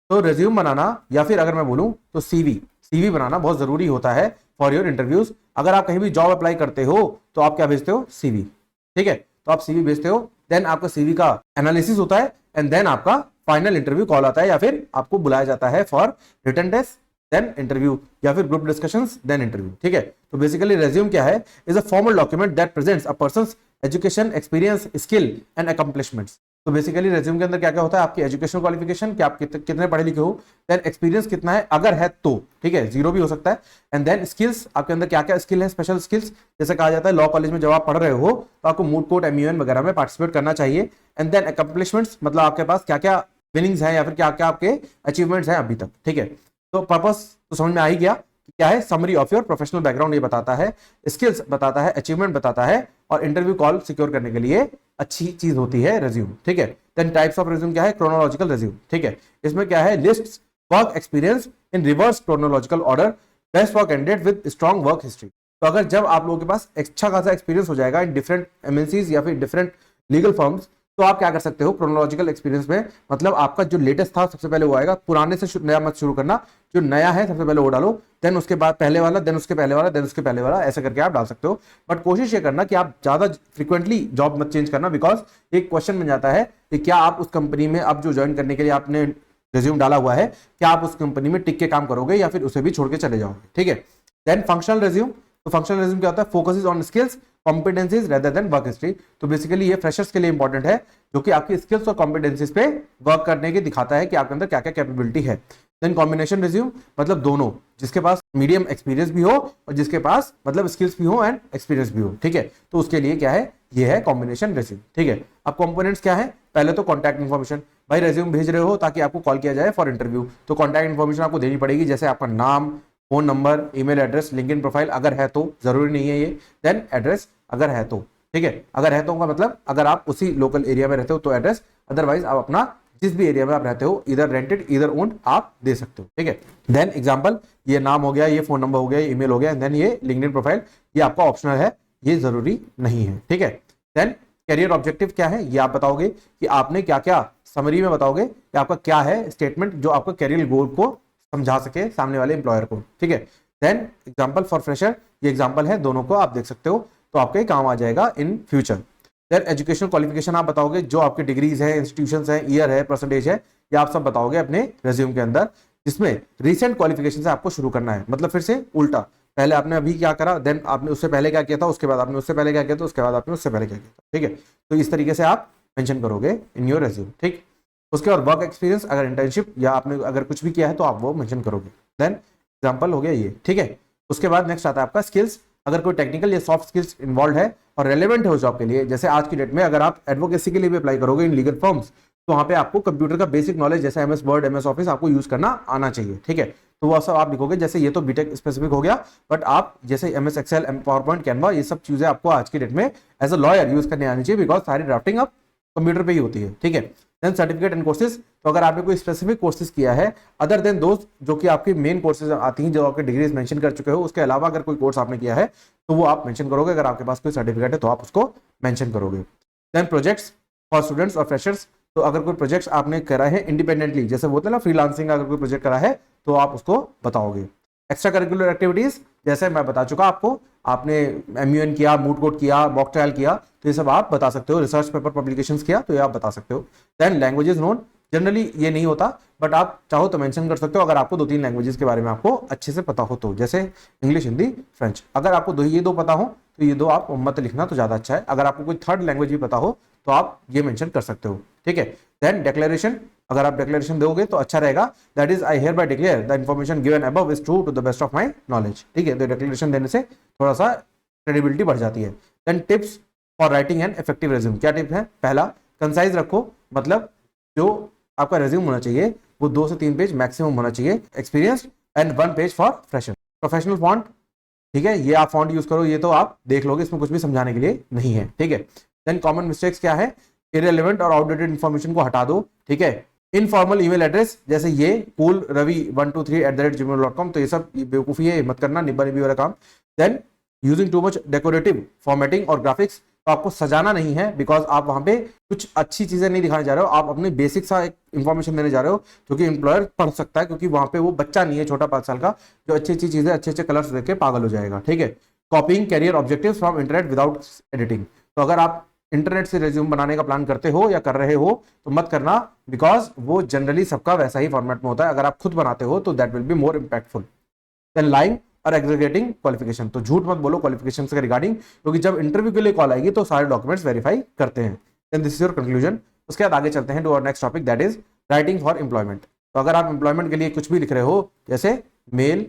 तो रिज्यूम बनाना या फिर अगर मैं बोलूं तो सीवी बनाना बहुत जरूरी होता है फॉर योर इंटरव्यूज। अगर आप कहीं भी जॉब अप्लाई करते हो तो आप क्या भेजते हो, सीवी, ठीक है, तो आप सीवी भेजते हो, देन आपका सीवी का एनालिसिस होता है एंड देन आपका फाइनल इंटरव्यू कॉल आता है या फिर आपको बुलाया जाता है for written test, then interview या फिर ग्रुप डिस्कशंस, देन इंटरव्यू, ठीक है। तो बेसिकली रिज्यूम क्या है, is a formal document that presents a persons education, experience, skill and accomplishments. तो बेसिकली रिज्यूम के अंदर क्या क्या होता है, आपकी एजुकेशनल क्वालिफिकेशन, कि आप कितने पढ़े लिखे हो, देन एक्सपीरियंस कितना है अगर है तो, ठीक है, 0 भी हो सकता है, एंड देन स्किल्स, आपके अंदर क्या क्या स्किल है, स्पेशल स्किल्स, जैसे कहा जाता है लॉ कॉलेज में जब आप पढ़ रहे हो तो आपको मूड कोर्ट, MUN वगैरह में पार्टिसिपेट करना चाहिए, एंड देन अकम्प्लिशमेंट्स, मतलब आपके पास क्या क्या विनिंग्स हैं या फिर क्या क्या आपके अचीवमेंट्स हैं अभी तक, ठीक है। तो पर्पस तो समझ में आ ही गया, क्या है, summary of your professional background ये बताता है, स्किल्स बताता है, अचीवमेंट बताता है, और इंटरव्यू कॉल सिक्योर करने के लिए अच्छी चीज होती है रिज्यूम, ठीक है। देन टाइप्स ऑफ रिज्यूम क्या है, क्रोनोलॉजिकल रिज्यूम, ठीक है, इसमें क्या है, list work experience in reverse chronological order, best for candidate with strong work history. तो अगर जब आप लोगों के पास अच्छा खासा एक्सपीरियंस हो जाएगा इन डिफरेंट MNCs या फिर डिफरेंट लीगल फर्म्स, तो आप क्या कर सकते हो क्रोनोलॉजिकल एक्सपीरियंस में, मतलब आपका जो लेटेस्ट था सबसे पहले वो आएगा, पुराने से नया मत शुरू करना, जो नया है सबसे पहले वो डालो, देन उसके बाद पहले वाला, देन उसके पहले वाला, देन उसके पहले वाला, ऐसे करके आप डाल सकते हो। बट कोशिश ये करना कि आप ज्यादा फ्रीक्वेंटली जॉब मत चेंज करना, बिकॉज एक क्वेश्चन बन जाता है कि क्या आप उस कंपनी में अब जो ज्वाइन करने के लिए आपने रिज्यूम डाला हुआ है, क्या आप उस कंपनी में टिक के काम करोगे या फिर उसे भी छोड़ के चले जाओगे, ठीक है। देन फंक्शनल रिज्यूम, तो फंक्शनल रिज्यूम क्या होता है, focuses on skills competencies rather than work history. तो बेसिकली ये फ्रेशर्स के लिए इंपॉर्टेंट है, जो कि आपकी स्किल्स और कॉम्पिटेंसीज पे वर्क करने की दिखाता है कि आपके अंदर क्या क्या कैपेबिलिटी है। देन कॉम्बिनेशन रिज्यूम मतलब दोनों, जिसके पास मीडियम एक्सपीरियंस भी हो और जिसके पास मतलब स्किल्स भी हो एंड एक्सपीरियंस भी हो, ठीक है। तो उसके लिए क्या है, ये है कॉम्बिनेशन रिज्यूम, ठीक है। अब कंपोनेंट्स क्या है, पहले तो कॉन्टैक्ट इन्फॉर्मेशन, भाई रेज्यूम भेज रहे हो ताकि आपको कॉल किया जाए फॉर इंटरव्यू, तो कॉन्टैक्ट इन्फॉर्मेशन आपको देनी पड़ेगी, जैसे आपका नाम, phone number, email address, LinkedIn profile अगर है तो, जरूरी नहीं है ये, देन एड्रेस अगर है तो, ठीक है। अगर है तो का मतलब अगर आप उसी लोकल एरिया में रहते हो तो एड्रेस, अदरवाइज आप अपना जिस भी एरिया में आप रहते हो इधर रेंटेड इधर ओन्ड आप दे सकते हो, ठीक है। देन एग्जांपल, ये नाम हो गया, ये फोन नंबर हो गया, ईमेल हो गया, देन ये लिंक्डइन प्रोफाइल, ये आपका ऑप्शनल है, ये जरूरी नहीं है, ठीक है। देन कैरियर ऑब्जेक्टिव क्या है, ये आप बताओगे कि आपने क्या क्या, समरी में बताओगे कि आपका क्या है स्टेटमेंट जो आपका कैरियर गोल को समझा सके सामने वाले एम्प्लॉयर को, ठीक है। देन एग्जांपल फॉर फ्रेशर, ये एग्जांपल है, दोनों को आप देख सकते हो, तो आपके काम आ जाएगा in future. Then educational qualification आप बताओगे, जो आपके डिग्रीज है, इंस्टीट्यूशंस है, ईयर है, परसेंटेज है, ये आप सब बताओगे अपने रेज्यूम के अंदर, जिसमें रिसेंट क्वालिफिकेशन से आपको शुरू करना है, मतलब फिर से उल्टा, पहले आपने अभी क्या करा, देन आपने उससे पहले क्या किया था, उसके बाद आपने उससे पहले क्या किया था, उसके बाद आपने उससे पहले क्या किया था, ठीक है। तो इस तरीके से आप मेंशन करोगे इन योर रेज्यूम, ठीक। उसके बाद वर्क एक्सपीरियंस, अगर इंटर्नशिप या आपने अगर कुछ भी किया है तो आप वो मेंशन करोगे। देन एग्जांपल हो गया ये, ठीक है। उसके बाद नेक्स्ट आता है आपका स्किल्स, अगर कोई टेक्निकल या सॉफ्ट स्किल्स इन्वॉल्व है और रेलेवेंट है उस जॉब के लिए, जैसे आज की डेट में अगर आप एडवोकेसी के लिए भी अप्लाई करोगे इन लीगल फर्म्स, तो वहां पे आपको कंप्यूटर का बेसिक नॉलेज जैसे एमएस वर्ड, एमएस ऑफिस आपको यूज करना आना चाहिए, ठीक है। तो वो सब आप लिखोगे, जैसे ये तो बीटेक स्पेसिफिक हो गया, बट आप जैसे MS Excel, PowerPoint, Canva, ये सब चीजें आपको आज की डेट में एज अ लॉयर यूज करने आनी चाहिए, बिकॉज सारी ड्राफ्टिंग अब कंप्यूटर पे ही होती है, ठीक है। देन सर्टिफिकेट एंड कोर्सेज, तो अगर आपने कोई स्पेसिफिक कोर्सेज किया है अदर देन दोस्त जो कि आपकी मेन कोर्सेज आती हैं, जो आपके डिग्रीज मेंशन कर चुके हो, उसके अलावा अगर कोई कोर्स आपने किया है तो वो आप मेंशन करोगे, अगर आपके पास कोई सर्टिफिकेट है तो आप उसको मेंशन करोगे। देन प्रोजेक्ट्स फॉर स्टूडेंट्स और फ्रेशर्स, तो अगर कोई प्रोजेक्ट्स आपने करा है इंडिपेंडेंटली, जैसे बोलते हैं ना फ्रीलांसिंग, अगर कोई प्रोजेक्ट करा है तो आप उसको बताओगे। एक्स्ट्रा करिकुलर एक्टिविटीज, जैसे मैं बता चुका आपको, आपने एमयूएन किया, मूट कोर्ट किया, मॉक ट्रायल किया, तो ये सब आप बता सकते हो, रिसर्च पेपर पब्लिकेशंस किया तो ये आप बता सकते हो। देन लैंग्वेजेस नोन, जनरली ये नहीं होता, बट आप चाहो तो मेंशन कर सकते हो अगर आपको 2-3 लैंग्वेजेस के बारे में आपको अच्छे से पता हो तो, जैसे इंग्लिश, हिंदी, फ्रेंच। अगर आपको ये दो पता हो तो ये दो आप मत लिखना तो ज्यादा अच्छा है, अगर आपको कोई थर्ड लैंग्वेज भी पता हो तो आप ये मेंशन कर सकते हो, ठीक है। देन डिक्लेरेशन, अगर आप डिक्लेरेशन दोगे तो अच्छा रहेगा, that is I hereby declare the information given above is true to the best of my knowledge, ठीक है। तो डिक्लेरेशन देने से थोड़ा सा क्रेडिबिलिटी बढ़ जाती है। Then tips for writing and effective resume, क्या टिप है, पहला कंसाइज रखो, मतलब जो आपका रेज्यूम होना चाहिए वो 2 से 3 पेज मैक्सिमम होना चाहिए, experience, and 1 page for fresher. Professional font, ठीक है, ये आप फॉन्ट यूज करो, ये तो आप देख लोगे, इसमें कुछ भी समझाने के लिए नहीं है, ठीक है। देन कॉमन मिस्टेक्स क्या है, इररिलेवेंट और आउटडेटेड इन्फॉर्मेशन को हटा दो, ठीक है। इनफॉर्मल ईमेल एड्रेस, जैसे ये coolravi123@gmail.com, तो ये सब बेवकूफी है, मत करना, निब्बा निब्बी वाला काम। Then using too much decorative formatting और ग्राफिक्स, तो आपको सजाना नहीं है, बिकॉज आप वहां पे कुछ अच्छी चीजें नहीं दिखाने जा रहे हो, आप अपने बेसिक सा एक इंफॉर्मेशन देने जा रहे हो जो कि एम्प्लॉयर पढ़ सकता है, क्योंकि वहां पे वो बच्चा नहीं है छोटा 5 साल का जो अच्छी अच्छी चीजें अच्छे अच्छे कलर्स देख के पागल हो जाएगा, ठीक है। Copying career objectives from internet without editing, तो अगर आप इंटरनेट से रेज्यूम बनाने का प्लान करते हो या कर रहे हो तो मत करना, बिकॉज वो जनरली सबका वैसा ही फॉर्मेट में होता है, अगर आप खुद बनाते हो तो that will be more impactful. Then lying और एग्रीगेटिंग क्वालिफिकेशन, तो झूठ मत बोलो क्वालिफिकेशन के रिगार्डिंग, क्योंकि जब इंटरव्यू के लिए कॉल आएगी तो सारे डॉक्यूमेंट्स वेरीफाई करते हैं। Then this is your conclusion. उसके बाद आगे चलते हैं to our next topic, that is writing for employment. तो अगर आप एम्प्लॉयमेंट के लिए कुछ भी लिख रहे हो, जैसे मेल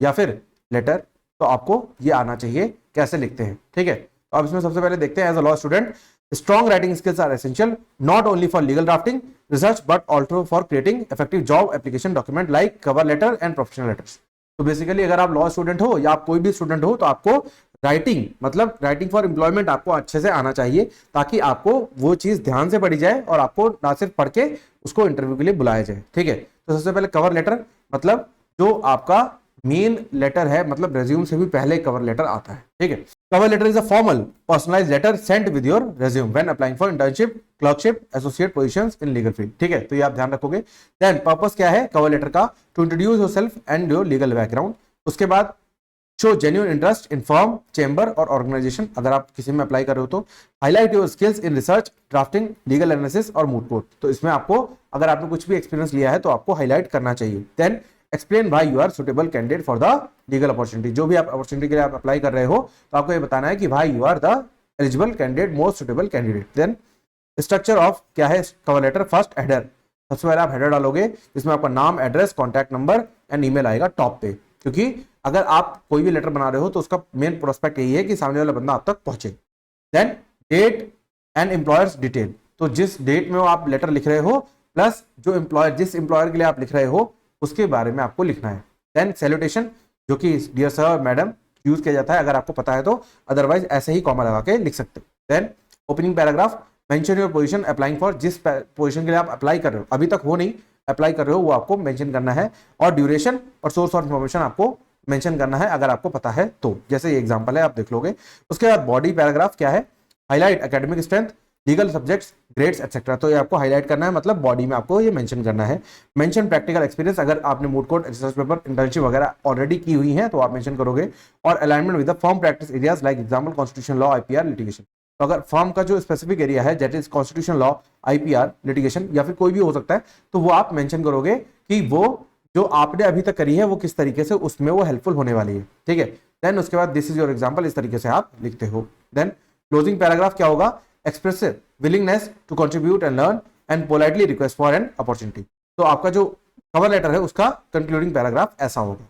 या फिर लेटर, तो आपको ये आना चाहिए कैसे लिखते हैं, ठीक है। तो अब इसमें सबसे पहले देखते हैं, as a law student strong writing skills are essential not only for legal drafting research but also for creating effective job application document like cover letter and professional letters। तो बेसिकली अगर आप लॉ स्टूडेंट हो या आप कोई भी student हो तो आपको राइटिंग मतलब राइटिंग फॉर एम्प्लॉयमेंट आपको अच्छे से आना चाहिए, ताकि आपको वो चीज ध्यान से पढ़ी जाए और आपको ना सिर्फ पढ़ के उसको इंटरव्यू के लिए बुलाया जाए, ठीक है। तो सबसे पहले कवर लेटर, मतलब जो आपका मेन लेटर है, मतलब रेज्यूम से भी पहले कवर लेटर आता है, ठीक है। Cover letter is a formal personalised letter sent with your resume when applying for internship, clerkship, associate positions in legal field, ठीक है। तो ये आप ध्यान रखोगे। देन पर्पस क्या है कवर लेटर का, to introduce yourself and your legal background. उसके बाद show genuine interest in firm, chamber और ऑर्गेनाइजेशन, अगर आप किसी में अप्लाई कर रहे हो तो। Highlight your skills in research, drafting, legal analysis और मूट कोर्ट, तो इसमें आपको अगर आपने कुछ भी एक्सपीरियंस लिया है तो आपको हाईलाइट करना चाहिए। Then explain why you are suitable candidate for the legal opportunity. जो भी आप अपॉर्चुनिटी के लिए आप अप्लाई कर रहे हो तो आपको ये बताना है कि भाई you are the eligible candidate, most suitable candidate. Then structure of क्या है कवर लेटर, फर्स्ट हेडर, सबसे पहले आप हेडर डालोगे जिसमें आपका नाम, address, contact number and email आएगा टॉप पे, क्योंकि अगर आप कोई भी लेटर बना रहे हो तो उसका मेन प्रोस्पेक्ट यही है कि सामने वाला बंदा आप तक पहुंचे। Then date and employers detail, तो जिस डेट में आप लेटर लिख रहे हो प्लस जो एम्प्लॉयर, जिस एम्प्लॉयर के लिए आप लिख रहे हो उसके बारे में आपको लिखना है। देन सैल्यूटेशन, जो कि डियर सर मैडम यूज किया जाता है अगर आपको पता है तो, अदरवाइज ऐसे ही कॉमा लगा के लिख सकते हो। Then opening paragraph, mention your position applying for, जिस पोजीशन के लिए आप अप्लाई कर रहे हो, अभी तक हो नहीं अप्लाई कर रहे हो, वो आपको मेंशन करना है। और ड्यूरेशन और सोर्स ऑफ इंफॉर्मेशन आपको मेंशन करना है अगर आपको पता है तो, जैसे ये एग्जांपल है आप देख लोगे। उसके बाद बॉडी पैराग्राफ क्या है, highlight academic strength, legal subjects, grades etcetera, तो ये आपको हाईलाइट करना है, मतलब बॉडी में आपको ये मेंशन करना है। मेंशन प्रैक्टिकल एक्सपीरियंस, अगर आपने moot court, research paper, internship वगैरह ऑलरेडी की हुई है तो आप मेंशन करोगे। और alignment with the firm practice areas like example constitution law, IPR, litigation, तो अगर फर्म का जो स्पेसिफिक एरिया है that is constitution law, IPR, litigation या फिर कोई भी हो सकता है, तो वो आप मेंशन करोगे कि वो जो आपने अभी तक करी है वो किस तरीके से उसमें वो हेल्पफुल होने वाली है, ठीक है। देन उसके बाद दिस इज योर एग्जांपल, इस तरीके से आप लिखते हो। देन क्लोजिंग पैराग्राफ क्या होगा, expressive willingness to contribute and learn and politely request for an opportunity, तो आपका जो कवर लेटर है उसका कंक्लूडिंग पैराग्राफ ऐसा होगा।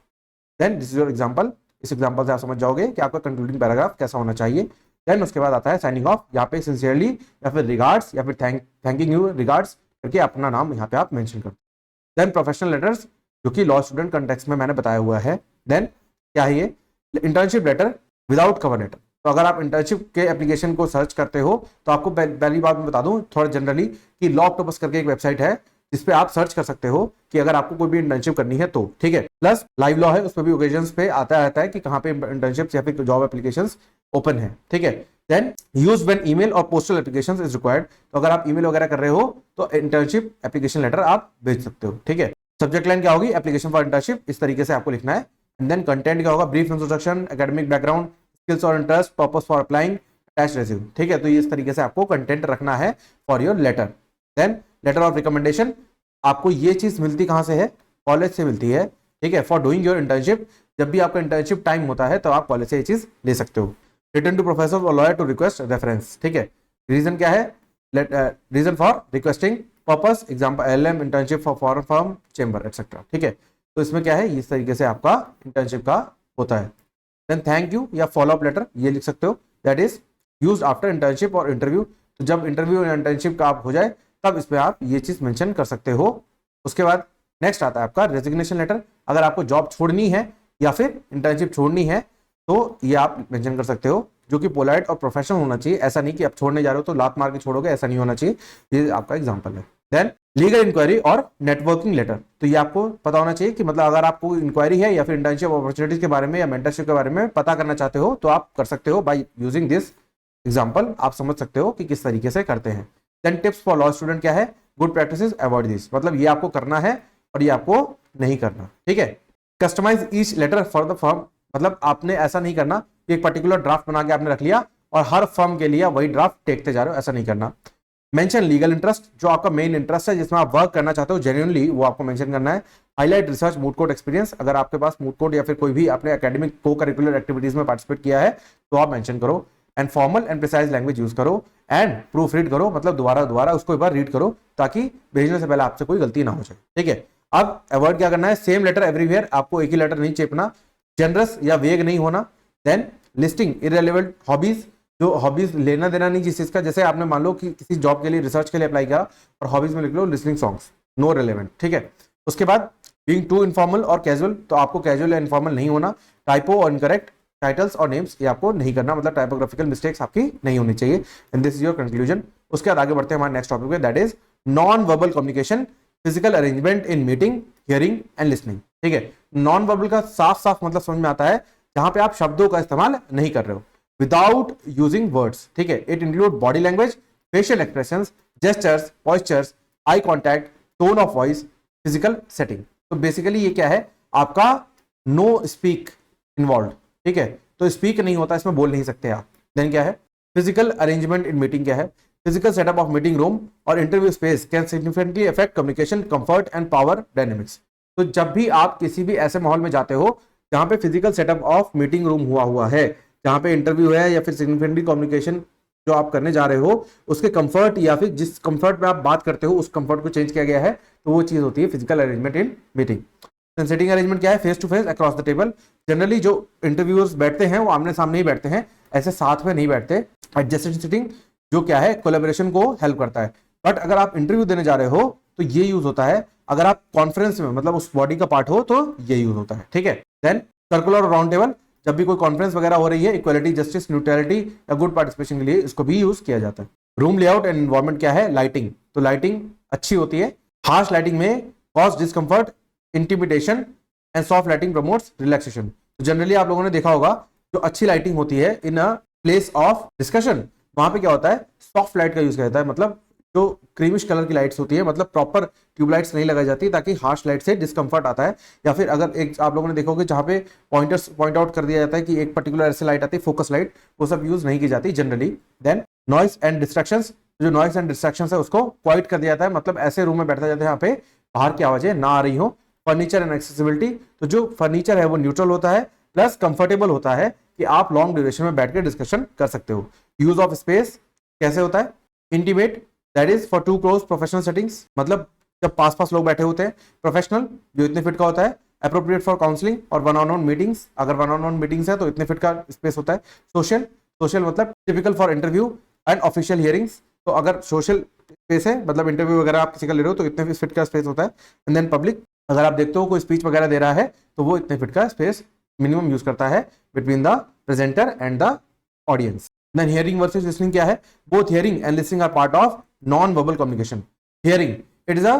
Then this is your example, इस एग्जांपल से आप समझ जाओगे कि आपका कंक्लूडिंग पैराग्राफ कैसा होना चाहिए। देन उसके बाद आता है साइनिंग ऑफ, यहाँ पे सिंसियरली या फिर रिगार्ड्स या फिर थैंकिंग यू रिगार्ड्स करके अपना नाम यहाँ पे आप मेंशन करते हो। देन प्रोफेशनल लेटर्स, जो कि लॉ स्टूडेंट कंटेक्स्ट में मैंने बताया हुआ है। देन क्या है ये, internship letter without cover letter, तो अगर आप इंटर्नशिप के एप्लीकेशन को सर्च करते हो तो आपको पहली बात मैं बता दूं थोड़ा जनरली कि लॉ ऑक्टोपस करके एक वेबसाइट है जिसपे आप सर्च कर सकते हो कि अगर आपको कोई भी इंटर्नशिप करनी है तो, ठीक है। प्लस लाइव लॉ है, उस पर भी ओकेजन्स पे आता रहता है कि कहाँ पे इंटर्नशिप या फिर जॉब एप्लीकेशंस ओपन है, ठीक है। देन यूज व्हेन ईमेल और पोस्टल एप्लीकेशंस इज रिक्वायर्ड, तो अगर आप ईमेल वगैरह कर रहे हो तो इंटर्नशिप एप्लीकेशन लेटर आप भेज सकते हो, ठीक है। सब्जेक्ट लाइन क्या होगी, एप्लीकेशन फॉर इंटर्नशिप, इस तरीके से आपको लिखना है। एंड देन कंटेंट क्या होगा, brief introduction, academic background, skills और interest, purpose for applying, attach resume, ठीक है। तो ये इस तरीके से आपको कंटेंट रखना है for your letter. Then letter of recommendation, आपको ये चीज मिलती कहां से है, कॉलेज से मिलती है, ठीक है। फॉर डूइंग योर इंटर्नशिप, जब भी आपका इंटर्नशिप टाइम होता है तो आप कॉलेज से ये चीज ले सकते हो। रिटर्न टू प्रोफेसर और लॉयर टू रिक्वेस्ट रेफरेंस, ठीक है। रीजन क्या है, reason for requesting, purpose example LM, internship for foreign firm, chamber etcetera, ठीक है। तो इसमें क्या है, इस तरीके से आपका इंटर्नशिप का होता है। देन थैंक यू या फॉलो अप लेटर ये लिख सकते हो, that is used after internship और इंटरव्यू, तो जब इंटरव्यू या इंटर्नशिप का आप हो जाए तब इसमें आप ये चीज मेंशन कर सकते हो। उसके बाद नेक्स्ट आता है आपका रेजिग्नेशन लेटर, अगर आपको जॉब छोड़नी है या फिर इंटर्नशिप छोड़नी है तो ये आप मेंशन कर सकते हो, जो कि पोलाइट और प्रोफेशनल होना चाहिए, ऐसा नहीं कि आप छोड़ने जा रहे हो तो लात मार के छोड़ोगे, ऐसा नहीं होना चाहिए, ये आपका एग्जांपल है। देन लीगल इंक्वायरी और नेटवर्किंग लेटर, तो ये आपको पता होना चाहिए कि मतलब अगर आपको इंक्वायरी है या फिर इंटर्नशिप अपॉर्चुनिटीज के बारे में या मेंटरशिप के बारे में पता करना चाहते हो तो आप कर सकते हो बाय यूजिंग दिस एग्जांपल, आप समझ सकते हो कि किस तरीके से करते हैं। Then tips for law student क्या है, गुड प्रैक्टिसेस, अवॉइड दिस, मतलब ये आपको करना है और ये आपको नहीं करना, ठीक है। Customise each letter for the firm, मतलब आपने ऐसा नहीं करना कि एक पर्टिकुलर ड्राफ्ट बना के आपने रख लिया और हर फर्म के लिए वही ड्राफ्ट टेकते जा रहे हो, ऐसा नहीं करना। मेंशन लीगल इंटरेस्ट, जो आपका मेन इंटरेस्ट है जिसमें आप वर्क करना चाहते हो जेन्युइनली, वो आपको मेंशन करना है। Highlight research moot court experience, अगर आपके पास मूड कोर्ट या फिर कोई भी आपने एकेडमिक को करिकुलर एक्टिविटीज में पार्टिसिपेट किया है तो आप मेंशन करो। And formal and precise language use करो एंड प्रूफ रीड करो, मतलब दोबारा उसको एक बार रीड करो ताकि भेजने से पहले आपसे कोई गलती ना हो जाए, ठीक है। अब अवॉइड क्या करना है, सेम लेटर एवरीवेयर, आपको एक ही लेटर नहीं चेपना, जनरस या वेग नहीं होना। देन लिस्टिंग इररिलेवेंट हॉबीज, जो हॉबीज लेना देना नहीं जिस चीज का, जैसे आपने मान लो कि किसी जॉब के लिए रिसर्च के लिए अप्लाई किया और हॉबीज में लिख लो लिसनिंग सॉन्ग्स, नो रिलेवेंट, ठीक है। उसके बाद बीइंग टू इनफॉर्मल और कैजुअल, तो आपको कैजुअल या इनफॉर्मल नहीं होना। टाइपो और इनकरेक्ट टाइटल्स और नेम्स ये आपको नहीं करना, मतलब टाइपोग्राफिकल मिस्टेक्स आपकी नहीं होनी चाहिए। And this is your conclusion. उसके बाद आगे बढ़ते हैं हमारे नेक्स्ट टॉपिक पे, that is non verbal communication, physical arrangement in meeting, hearing and listening, ठीक है। नॉन वर्बल का साफ साफ मतलब समझ में आता है जहां पे आप शब्दों का इस्तेमाल नहीं कर रहे हो, विदाउट यूजिंग वर्ड्स, ठीक है। It include body language, facial expressions, gestures, postures, eye contact, tone of voice, physical setting. तो बेसिकली ये क्या है, आपका नो स्पीक इन्वॉल्व, ठीक है। तो स्पीक नहीं होता, इसमें बोल नहीं सकते आप। देन क्या है, फिजिकल अरेंजमेंट इन मीटिंग क्या है, physical setup of meeting room और interview space can significantly affect communication, comfort and power dynamics. तो जब भी आप किसी भी ऐसे माहौल में जाते हो जहां पे physical setup of meeting room हुआ है, जहां पे इंटरव्यू है या फिर सिग्निफिकेंटली कम्युनिकेशन जो आप करने जा रहे हो, उसके कंफर्ट या फिर जिस कंफर्ट में आप बात करते हो उस कंफर्ट को चेंज किया गया है, तो वो चीज होती है physical arrangement in meeting. Sitting arrangement क्या है? Face to face across the table. Generally जो इंटरव्यूअर्स बैठते हैं वो आमने सामने ही बैठते हैं, ऐसे साथ में नहीं बैठते। एडजस्टेड सिटिंग जो क्या है, कोलैबोरेशन को हेल्प करता है। बट अगर आप इंटरव्यू देने जा रहे हो तो ये यूज होता है, अगर आप कॉन्फ्रेंस में मतलब उस बॉडी का पार्ट हो तो ये यूज होता है, ठीक है। देन सर्कुलर और राउंड टेबल, जब भी कोई कॉन्फ्रेंस वगैरह हो रही है, इक्वालिटी, जस्टिस, न्यूट्रलिटी या गुड पार्टिसिपेशन के लिए इसको भी यूज किया जाता है। रूम लेआउट एंड एनवायरमेंट क्या है? लाइटिंग, तो लाइटिंग अच्छी होती है। हार्श लाइटिंग में cause discomfort, intimidation and soft lighting promotes relaxation. तो जनरली आप लोगों ने देखा होगा जो अच्छी लाइटिंग होती है इन अ प्लेस ऑफ डिस्कशन, वहां पे क्या होता है, सॉफ्ट लाइट का यूज किया जाता है, मतलब जो क्रीमिश कलर की लाइट्स होती है, मतलब प्रॉपर ट्यूबलाइट्स नहीं लगाई जाती ताकि हार्श लाइट से डिस्कंफर्ट आता है। या फिर अगर एक आप लोगों ने देखोगे जहां पे पॉइंट आउट कर दिया जाता है कि एक पर्टिकुलर ऐसे लाइट आती है, फोकस लाइट, वो सब यूज नहीं की जाती generally. Then noise and distractions, जो नॉइस एंड डिस्ट्रैक्शंस है उसको क्वाइट कर दिया जाता है, मतलब ऐसे रूम में बैठा जाता है यहाँ पे बाहर की आवाजें ना आ रही हो। फर्नीचर एंड एक्सेसिबिलिटी, तो जो फर्नीचर है वो न्यूट्रल होता है प्लस कंफर्टेबल होता है कि आप लॉन्ग ड्यूरेशन में बैठ के डिस्कशन कर सकते हो। यूज ऑफ स्पेस कैसे होता है? Intimate, that is for too close professional settings, मतलब जब पास पास लोग बैठे होते हैं। प्रोफेशनल, जो इतने फिट का होता है। अप्रोप्रिएट फॉर काउंसलिंग और वन ऑन वन मीटिंग्स, अगर वन ऑन वन मीटिंग्स है तो इतने फिट का स्पेस होता है। सोशल, सोशल मतलब typical for interview and official hearings, तो अगर सोशल स्पेस है मतलब इंटरव्यू वगैरह आप किसी का ले रहे हो तो इतने फिट का स्पेस होता है। एंड देन पब्लिक, अगर आप देखते हो कोई स्पीच वगैरह दे रहा है तो वो इतने फिट का स्पेस मिनिमम यूज करता है between the presenter and the audience. Then hearing versus listening क्या है? Both hearing and listening are part of non verbal communication. Hearing it is a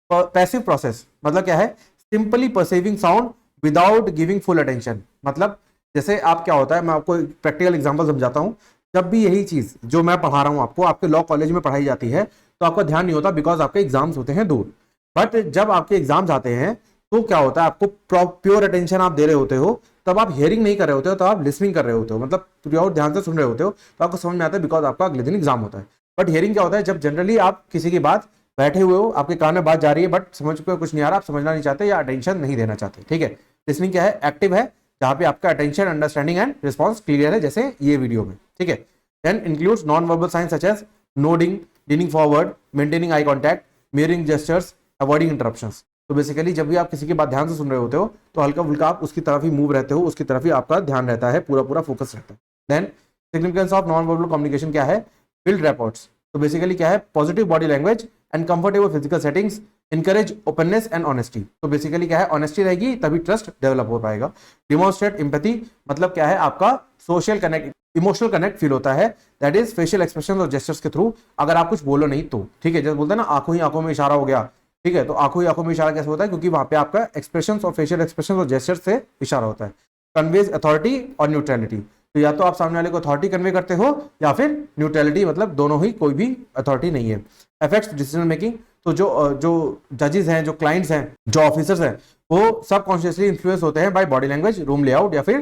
passive process, मतलब क्या है, simply perceiving sound without giving full attention. मतलब जैसे आप क्या होता है, मैं आपको प्रैक्टिकल एग्जांपल समझाता हूं। जब भी यही चीज जो मैं पढ़ा रहा हूं आपको, आपके लॉ कॉलेज में पढ़ाई जाती है तो आपका ध्यान नहीं होता बिकॉज आपके एग्जाम्स होते हैं दूर। बट जब आपके एग्जाम्स आते हैं तो क्या होता है, आपको प्योर अटेंशन आप दे रहे होते हो, तब आप हियरिंग नहीं कर रहे होते हो, तो आप लिसनिंग कर रहे होते हो, मतलब प्योर ध्यान से सुन रहे होते हो, तो आपको समझ में आता है बिकॉज आपका अगले दिन एग्जाम होता है। बट हियरिंग क्या होता है? जब जनरली आप किसी की बात बैठे हुए हो, आपके कान में बात जा रही है बट समझ को कुछ नहीं आ रहा, आप समझना नहीं चाहते या अटेंशन नहीं देना चाहते, ठीक है। लिसनिंग क्या है? एक्टिव है, जहां पे आपका attention, understanding and response clear है, जैसे ये वीडियो में, ठीक है। Then includes non verbal signs such as nodding, leaning forward, maintaining eye contact, mirroring gestures, avoiding interruptions. तो बेसिकली जब भी आप किसी की बात ध्यान से सुन रहे होते हो तो हल्का फुल्का आप उसकी तरफ ही मूव रहते हो, उसकी तरफ ही आपका ध्यान रहता है, पूरा पूरा फोकस रहता है। Then significance of non verbal communication क्या है? बिल्ड रैपोर्ट्स, तो बेसिकली क्या है, positive body language and comfortable physical settings, encourage openness and honesty, तो बेसिकली क्या है, ऑनेस्टी रहेगी तभी ट्रस्ट डेवलप हो पाएगा। डिमॉन्स्ट्रेट एम्पैथी, मतलब क्या है, आपका social connect, emotional connect feel होता है, दैट इज फेशियल एक्सप्रेशन और जेस्चर्स के थ्रू, अगर आप कुछ बोलो नहीं तो, ठीक है। जैसे बोलते हैं ना आंखों ही आंखों में इशारा हो गया, ठीक है, तो आंखों ही आंखों में इशारा कैसे होता है, क्योंकि वहां पे आपका एक्सप्रेशन और फेशियल एक्सप्रेशन और जेस्चर से इशारा होता है। कन्वेज अथॉरिटी और न्यूट्रलिटी, तो या तो आप सामने वाले को अथॉरिटी कन्वे करते हो या फिर न्यूट्रलिटी, मतलब दोनों ही, कोई भी अथॉरिटी नहीं है। अफेक्ट्स डिसीजन मेकिंग, तो जो जजेस हैं, जो क्लाइंट्स हैं, जो ऑफिसर्स हैं, वो सब कॉन्शियसली इन्फ्लुएंस होते हैं by body language, room layout या फिर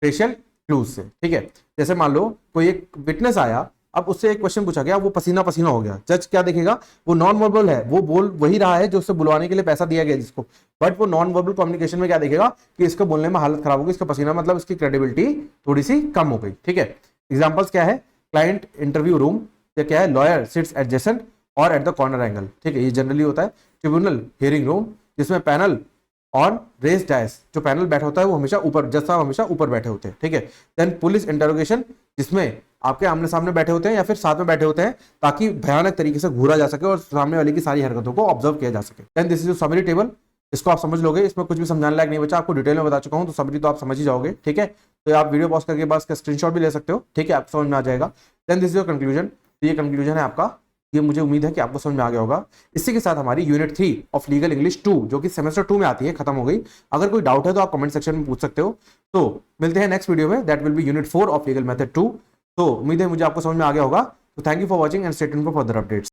फेशियल क्लूज से, ठीक है। जैसे मान लो कोई एक विटनेस आया, अब उससे एक क्वेश्चन पूछा गया, वो पसीना पसीना हो गया, जज क्या देखेगा, वो नॉन वर्बल है, वो बोल वही रहा है जो उससे बुलवाने के लिए पैसा दिया गया जिसको, बट वो नॉन वर्बल कम्युनिकेशन में क्या देखेगा कि इसको बोलने में हालत खराब होगी, इसका पसीना, मतलब इसकी क्रेडिबिलिटी थोड़ी सी कम हो गई, ठीक है। एग्जाम्पल्स क्या है? क्लाइंट इंटरव्यू रूम, या क्या है, लॉयर सिट्स एडजेसेंट और एट द कॉर्नर एंगल, ठीक है, ये जनरली होता है। ट्रिब्यूनल हियरिंग रूम, जिसमें पैनल ऑन रेस डायस, जो पैनल बैठा होता है वो हमेशा ऊपर, जज साहब हमेशा ऊपर बैठे होते हैं, ठीक है। देन पुलिस इंटरोगेशन, जिसमें आपके आमने सामने बैठे होते हैं या फिर साथ में बैठे होते हैं ताकि भयानक तरीके से घूरा जा सके और सामने वाले की सारी हरकतों को ऑब्जर्व किया जा सके। Then this is summary table, इसको आप समझ लोगे, इसमें कुछ भी समझाने लायक नहीं बचा, आपको डिटेल में बता चुका हूं, तो समरी तो आप समझ ही जाओगे, ठीक है। तो आप वीडियो पॉज करके बाद इसका स्क्रीनशॉट भी ले सकते हो, ठीक है, आपको समझ में आ जाएगा। Then this is your conclusion, तो ये कंक्लूजन है आपका, ये मुझे उम्मीद है कि आपको समझ में आ गया होगा। इसी के साथ हमारी यूनिट 3 ऑफ लीगल इंग्लिश 2 जो कि सेमेस्टर 2 में आती है, खत्म हो गई। अगर कोई डाउट है तो आप कमेंट सेक्शन में पूछ सकते हो। तो मिलते हैं नेक्स्ट वीडियो में, that will B unit 4 of legal method 2। तो उम्मीद है मुझे आपको समझ में आ गया होगा। तो thank you for watching and stay tuned for further updates.